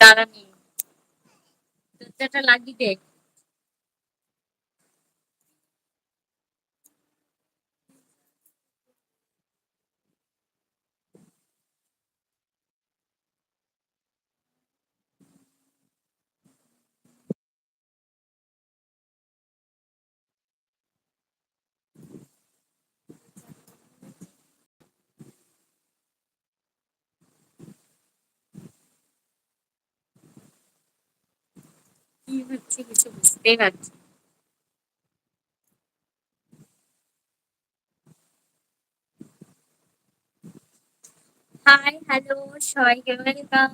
দাঁড়ানি দরজাটা লাগিয়ে দে। কি হচ্ছে কিছু বুঝতেই পারছি না। হাই, হ্যালো, সবাইকে ওয়েলকাম।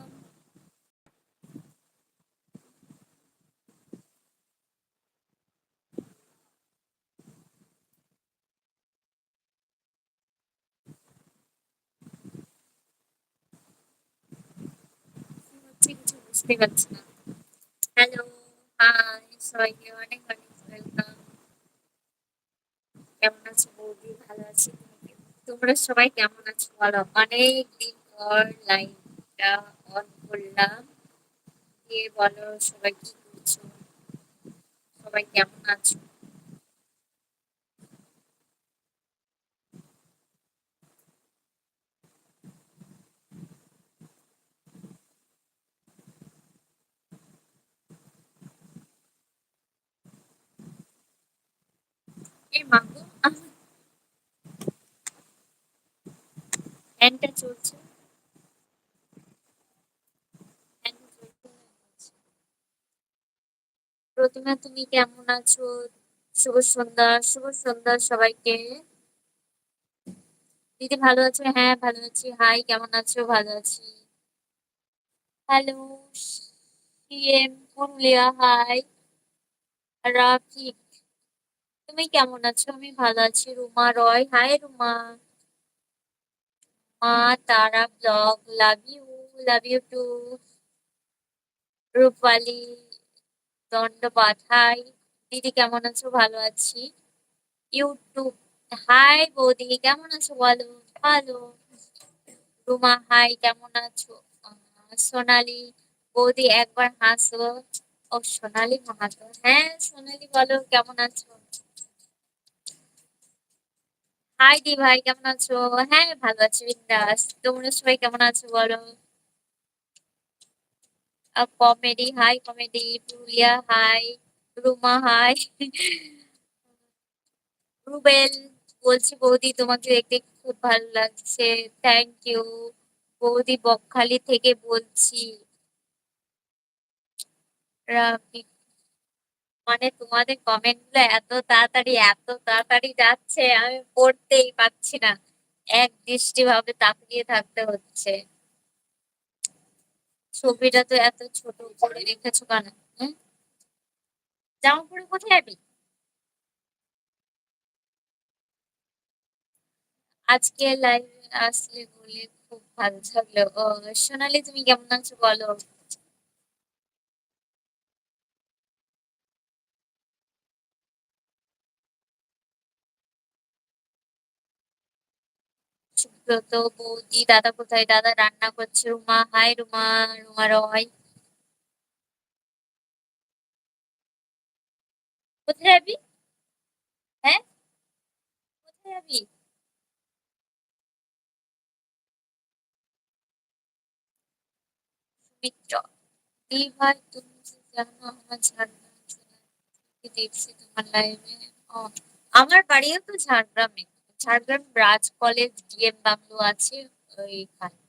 কি হচ্ছে কিছু বুঝতেই পারছি না। হ্যালো, হাই, সবাইকে অনেক অনেক ওয়েলকাম। কেমন আছো বৌদি? ভালো আছি। তোমরা সবাই কেমন আছো বলো? অনেক দিন পর লাইভটা অন করলাম। দিয়ে বলো সবাই কি করছো? সবাই কেমন আছো? এই মাগো, আমার ফ্যানটা চলছে। ফ্যানটা চলছে। প্রতিমা, তুমি কেমন আছো? শুভ সন্ধ্যা, শুভ সন্ধ্যা সবাইকে। দিদি ভালো আছো? হ্যাঁ ভালো আছি। হাই, কেমন আছো? ভালো আছি। Hello, CM Purulia, hi. Rafiq, তুমি কেমন আছো? আমি ভালো আছি। Ruma Roy, hi Ruma. Ma Tara blog, love you too. Rupali দণ্ডবাদ, হাই। দিদি কেমন আছো? ভালো আছি। ইউটিউব, হাই বৌদি, কেমন আছো বলো? ভালো। রুমা, হাই, কেমন আছো? সোনালি বৌদি, একবার হাসো। ও সোনালি মাহাতো, হ্যাঁ সোনালি বলো কেমন আছো? হাই দি ভাই, কেমন আছো? হ্যাঁ ভালো আছি বিন্দাস। তোমরা সবাই কেমন আছো বলো? Comedy, hi comedy. Purulia, hi. Ruma, hi. Rubel বলছি, বৌদি তোমাকে দেখতে খুব ভালো লাগছে। Thank you. বৌদি বকখালি থেকে বলছি। রাফিক, মানে তোমাদের কমেন্ট গুলো এত তাড়াতাড়ি যাচ্ছে, আমি পড়তেই পাচ্ছি না। এক দৃষ্টি ভাবে তাকিয়ে থাকতে হচ্ছে। ছবিটা তো এত ছোট করে রেখেছো কেন? হুম? জামা পরে কোথায় যাবি? আজকে লাইভে আসলে বলে খুব ভালো লাগলো। ও সোনালি, তুমি কেমন আছো বলো? সুব্রত বৌদি, দাদা কোথায়? দাদা রান্না করছে। রুমা, হাই রুমা। রুমা রয়, কোথায় যাবি? হ্যাঁ, কোথায় যাবি? মিত্র, এই ভাই তুমি যে জানো আমার ঝাড়গ্রাম জেলায় দেখছি তোমার লাইভে। ও, আমার বাড়িও তো ঝাড়গ্রামে। Jhargram Raj college DM bungalow আছে ওইখানে।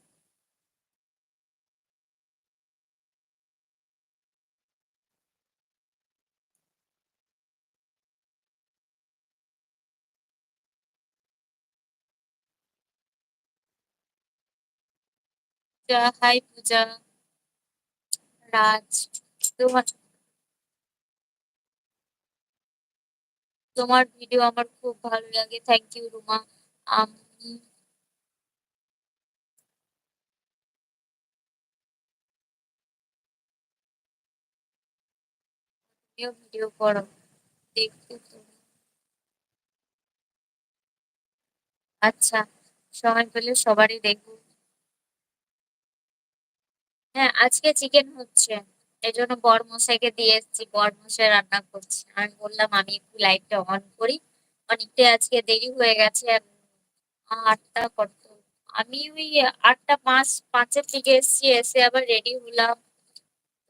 পূজা, হাই পূজা। রাজ, তোমার তোমার ভিডিও আমার খুব ভালো লাগে। Thank you Ruma. আমি ভিডিও করো, দেখতে তো। আচ্ছা, সময় পেলে সবারই দেখবো। হ্যাঁ, আজকে চিকেন হচ্ছে। এজন্য বরমশাইকে দিয়ে এসেছি, বরমশাই রান্না করছে। আমি বললাম আমি একটু লাইটটা অন করি, অনেকটাই আজকে দেরি হয়ে গেছে। 8টা কত, আমি ওই 8টা 5-5-এর দিকে এসেছি, এসে আবার রেডি হলাম।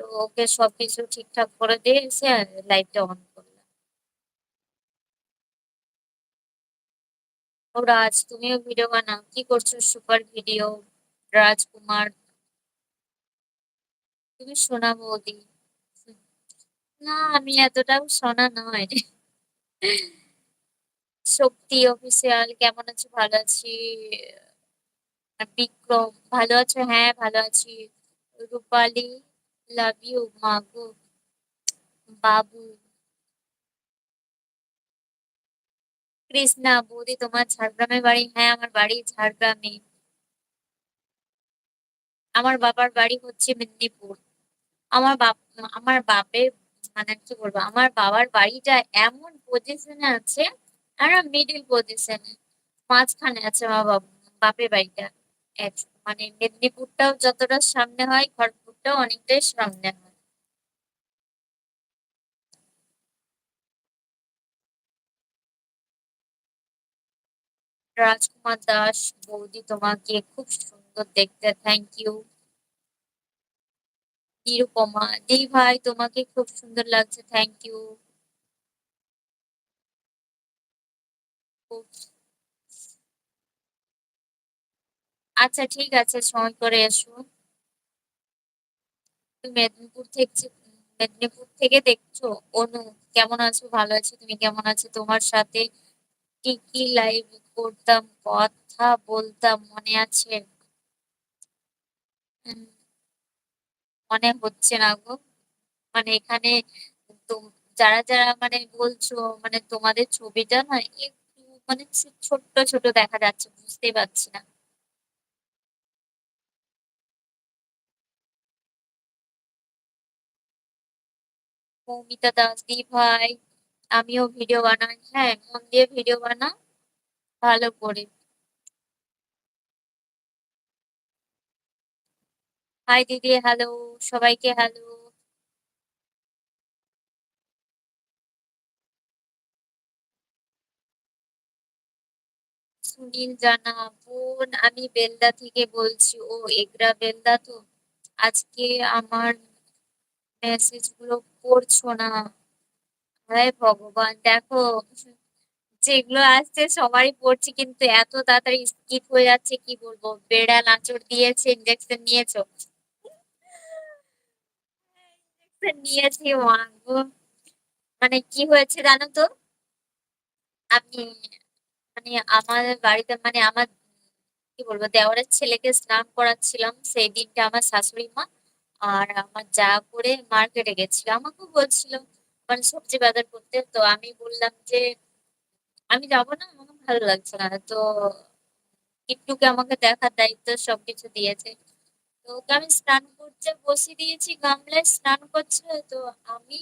তো ওকে সবকিছু ঠিকঠাক করে দিয়ে এসে লাইটটা অন করলাম। ও রাজ, তুমিও ভিডিও বানাও? কি করছো? Super video. রাজকুমার, তুমি সোনা বৌদি। না, আমি এতটাও সোনা নয়। শক্তি অফিসিয়াল, কেমন আছো? ভালো আছি। বিক্রম, ভালো আছো? হ্যাঁ, ভালো আছি। রূপালী, লাভ ইউ মাগো। বাবু, কৃষ্ণা বৌদি, তোমার ঝাড়গ্রামে বাড়ি? হ্যাঁ, আমার বাড়ি ঝাড়গ্রামে। আমার বাবার বাড়ি হচ্ছে মেদিনীপুর। আমার বাপ, আমার বাপের, মানে কি বলবো, আমার বাবার বাড়িটা এমন পজিশনে আছে, আর মিডিল পজিশনে, মাঝখানে আছে আমার বাপের বাড়িটা। মানে মেদিনীপুরটাও যতটা সামনে হয়, খড়গপুরটাও অনেকটাই সামনে হয়। রাজকুমার দাস বৌদি, তোমাকে খুব সুন্দর দেখতে, থ্যাংক ইউ। নিরুপমা দি ভাই, তোমাকে খুব সুন্দর লাগছে, থ্যাংক ইউ। আচ্ছা ঠিক আছে, সময় করে এসো। তুমি মেদিনীপুর থেকে দেখছো? অনু, কেমন আছো? ভালো আছি, তুমি কেমন আছো? তোমার সাথে কি কি লাইভ করতাম, কথা বলতাম, মনে আছে? উম, মনে হচ্ছে না গো। মানে এখানে তো যারা যারা মানে বলছো, মানে তোমাদের ছবিটা না একটু মানে ছোট্ট ছোট দেখা যাচ্ছে, বুঝতেই পারছি না। মৌমিতা দাস দি ভাই, আমিও ভিডিও বানাই। হ্যাঁ, মন দিয়ে ভিডিও বানাও ভালো করে। হাই দিদি, হ্যালো, সবাইকে হ্যালো। সুনীল জানা, বোন আমি বেলদা থেকে বলছি। ও এগরা বেলদা তো। আজকে আমার মেসেজ গুলো পড়ছো না? হায় ভগবান, দেখো, যেগুলো আসছে সবারই পড়ছি, কিন্তু এত তাড়াতাড়ি স্কিপ হয়ে যাচ্ছে, কি বলবো। বেড়াল আঁচড় দিয়েছে, ইঞ্জেকশন নিয়েছো? ইনজেকশন নিয়েছি মা গো। মানে কি হয়েছে জানো তো? আমি, মানে আমার বাড়িতে, মানে আমার কি বলবো, দেওরের ছেলেকে স্নান করাচ্ছিলাম সেই দিনটা, আমার শাশুড়ি মা আর আমার যা করে মার্কেটে গেছিল, আমাকে বলছিল মানে সবজি বাজার করতে। তো আমি বললাম যে আমি যাবো না, আমার ভালো লাগছে না। তো কিট্টুকে আমাকে দেখার দায়িত্ব সবকিছু দিয়েছে। তো ওকে আমি স্নান করতে বসিয়ে দিয়েছি, গামলায় স্নান করছে। তো আমি